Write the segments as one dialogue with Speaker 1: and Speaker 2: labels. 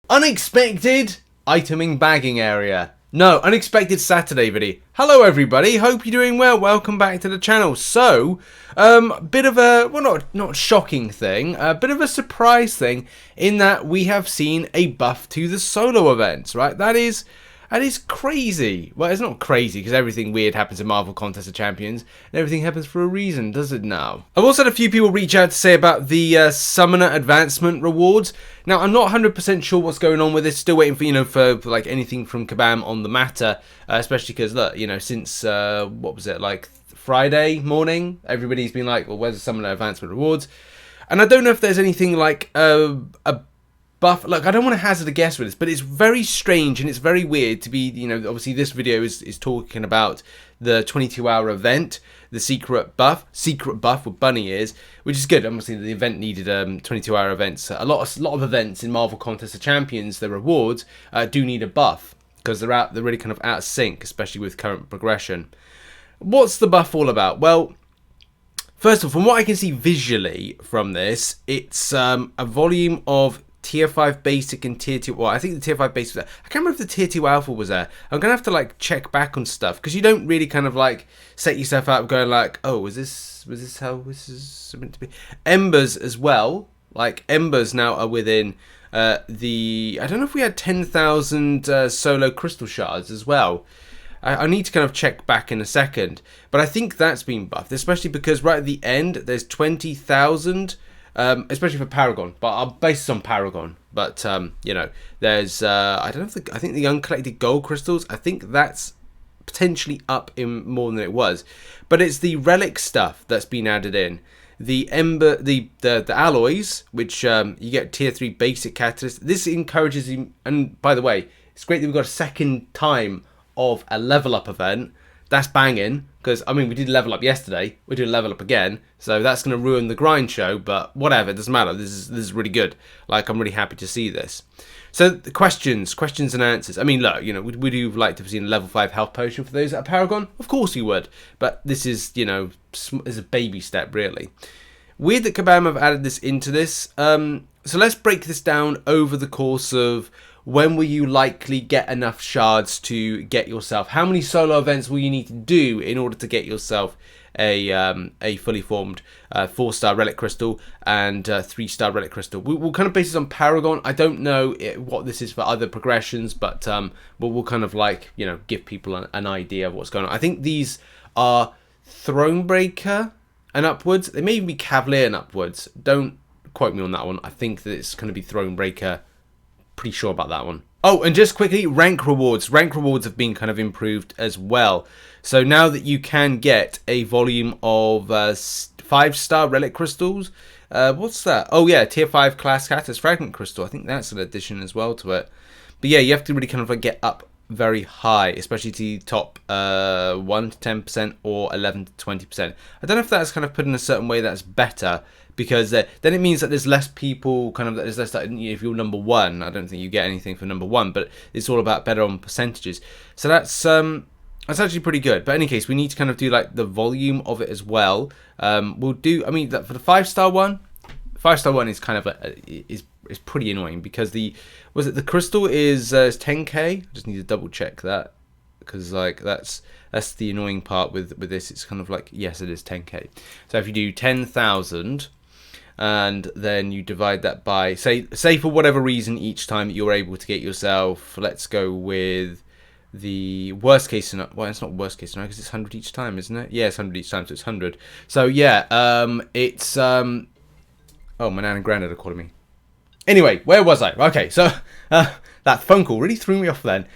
Speaker 1: Unexpected iteming bagging area. No, unexpected Saturday video. Hello everybody, hope you're doing well. Welcome back to the channel. So, bit of a, well, not shocking thing, a bit of a surprise thing in that we have seen a buff to the solo events, right? That is crazy. Well, it's not crazy because everything weird happens in Marvel Contest of Champions and everything happens for a reason, does it now? I've also had a few people reach out to say about the Summoner Advancement rewards. Now, I'm not 100% sure what's going on with this. Still waiting for, for like anything from Kabam on the matter, especially because, look, since, what was it, like Friday morning, everybody's been like, well, where's the Summoner Advancement rewards? And I don't know if there's anything like a buff. Look, I don't want to hazard a guess with this, but it's very strange and it's very weird to be, obviously this video is talking about the 22-hour event, the secret buff with bunny ears, which is good. Obviously the event needed 22-hour events. A lot of events in Marvel Contest of Champions, the rewards do need a buff because they're really kind of out of sync, especially with current progression. What's the buff all about? Well, first of all, from what I can see visually from this, it's a volume of Tier 5 Basic and Tier 2... Well, I think the Tier 5 Basic was there. I can't remember if the Tier 2 Alpha was there. I'm going to have to, check back on stuff. Because you don't really kind of, set yourself up going oh, was this how this is meant to be? Embers as well. Embers now are within I don't know if we had 10,000 solo crystal shards as well. I need to kind of check back in a second. But I think that's been buffed. Especially because right at the end, there's 20,000... especially for Paragon, but I'll base this on Paragon. But there's I think the uncollected gold crystals, I think that's potentially up in more than it was. But it's the Relic stuff that's been added in. The Ember, the alloys, which you get Tier 3 basic catalyst. This encourages you, and by the way, it's great that we've got a second time of a level up event. That's banging, because, we did level up yesterday. We're doing level up again, so that's going to ruin the grind show, but whatever, it doesn't matter. This is really good. I'm really happy to see this. So, the questions and answers. Look, would you like to have seen a level 5 health potion for those at Paragon? Of course you would, but this is, is a baby step, really. Weird that Kabam have added this into this. So, let's break this down over the course of... When will you likely get enough shards to get yourself? How many solo events will you need to do in order to get yourself a fully formed 4-star relic crystal and 3-star relic crystal? We'll kind of base this on Paragon. I don't know what this is for other progressions, but we'll kind of give people an idea of what's going on. I think these are Thronebreaker and upwards. They may even be Cavalier and upwards. Don't quote me on that one. I think that it's going to be Thronebreaker. Pretty sure about that one. Oh, and just quickly, rank rewards. Rank rewards have been kind of improved as well. So now that you can get a volume of 5-star relic crystals. What's that? Oh yeah, Tier 5 class Catalyst Fragment Crystal. I think that's an addition as well to it. But yeah, you have to really kind of get up very high, especially to the top 1 to 10% or 11 to 20%. I don't know if that's kind of put in a certain way that's better, because then it means that there's less people there's less, if you're number 1, I don't think you get anything for number 1, but it's all about better on percentages. So that's actually pretty good. But in any case, we need to kind of do the volume of it as well. We'll do, for the 5-star one, is kind of is pretty annoying, because the crystal is 10k. I just need to double check that, because that's the annoying part with this. It's kind of yes, it is 10k. So if you do 10,000 and then you divide that by say for whatever reason each time you're able to get yourself, let's go with the worst case scenario. Well, it's not worst case scenario because it's 100 each time, isn't it? Yeah, it's 100 each time, so it's 100. So yeah, it's oh, my nan and granddad are calling me. Anyway, where was I? Okay, so that phone call really threw me off then.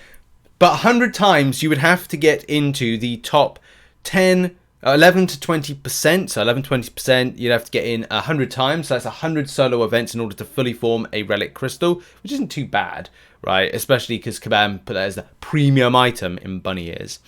Speaker 1: But 100 times you would have to get into the top 10, 11 to 20%. So 11 to 20%, you'd have to get in 100 times. So that's 100 solo events in order to fully form a relic crystal, which isn't too bad, right? Especially because Kabam put that as the premium item in bunny ears.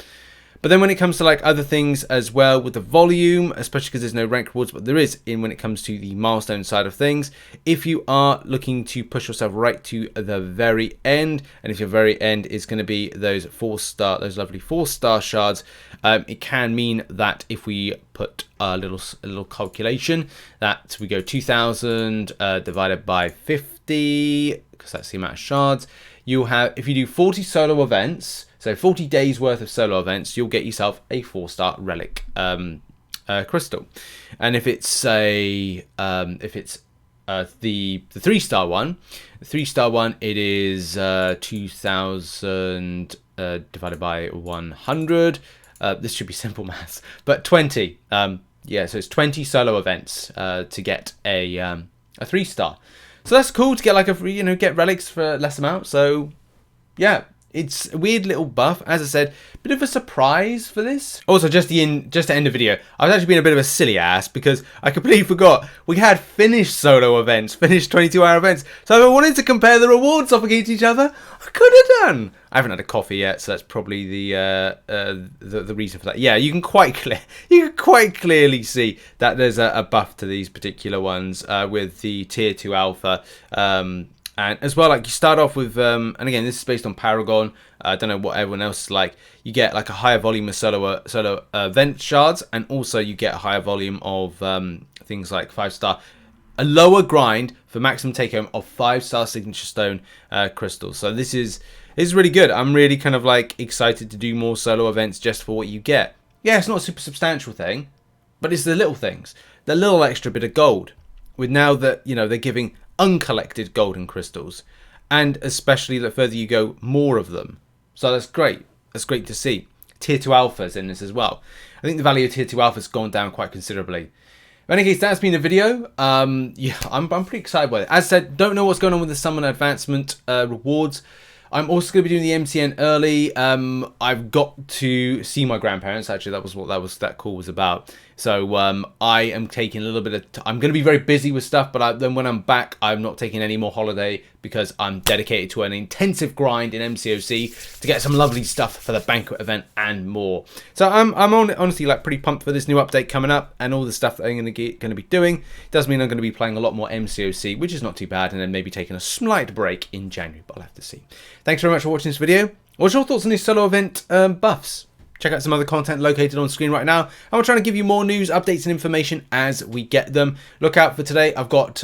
Speaker 1: But then when it comes to other things as well with the volume, especially because there's no rank rewards, but there is when it comes to the milestone side of things, if you are looking to push yourself right to the very end, and if your very end is going to be those lovely 4-star shards, it can mean that if we put a little calculation, that we go 2,000 divided by 50, because that's the amount of shards. You'll have, if you do 40 solo events, so 40 days worth of solo events, you'll get yourself a 4-star relic crystal. And if it's the 3-star one, the 3-star one, it is 2,000 divided by 100. This should be simple maths, but 20. Yeah, so it's 20 solo events to get a 3-star. So that's cool to get like get relics for less amount. So yeah, it's a weird little buff. As I said, bit of a surprise for this. Also, just to end the video, I was actually being a bit of a silly ass because I completely forgot we had finished solo events, finished 22-hour events. So if I wanted to compare the rewards off against each other, I could have done. I haven't had a coffee yet, so that's probably the reason for that. Yeah, you can quite clearly see that there's a buff to these particular ones with the tier 2 alpha. And as well, like you start off with, and again, this is based on Paragon. I don't know what everyone else is like. You get like a higher volume of solo event shards, and also you get a higher volume of things like 5-star, a lower grind for maximum take home of 5-star signature stone crystals. So this is really good. I'm really kind of like excited to do more solo events just for what you get. Yeah, it's not a super substantial thing, but it's the little things, the little extra bit of gold. With now that they're giving uncollected golden crystals, and especially the further you go, more of them. So that's great. That's great to see. Tier 2 alphas in this as well. I think the value of tier 2 alphas has gone down quite considerably. In any case, that's been the video. Yeah, I'm pretty excited by it. As I said, don't know what's going on with the summon advancement rewards. I'm also going to be doing the MCN early. I've got to see my grandparents. Actually, that was what that call was about. So I am taking a little bit of I'm going to be very busy with stuff, but then when I'm back, I'm not taking any more holiday because I'm dedicated to an intensive grind in MCOC to get some lovely stuff for the banquet event and more. So I'm honestly like pretty pumped for this new update coming up and all the stuff that I'm going to be doing. It does mean I'm going to be playing a lot more MCOC, which is not too bad, and then maybe taking a slight break in January, but I'll have to see. Thanks very much for watching this video. What's your thoughts on these solo event buffs? Check out some other content located on screen right now. And we're trying to give you more news, updates, and information as we get them. Look out for today. I've got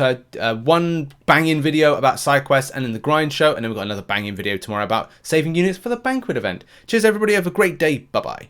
Speaker 1: one banging video about side quests and in the grind show. And then we've got another banging video tomorrow about saving units for the banquet event. Cheers, everybody. Have a great day. Bye-bye.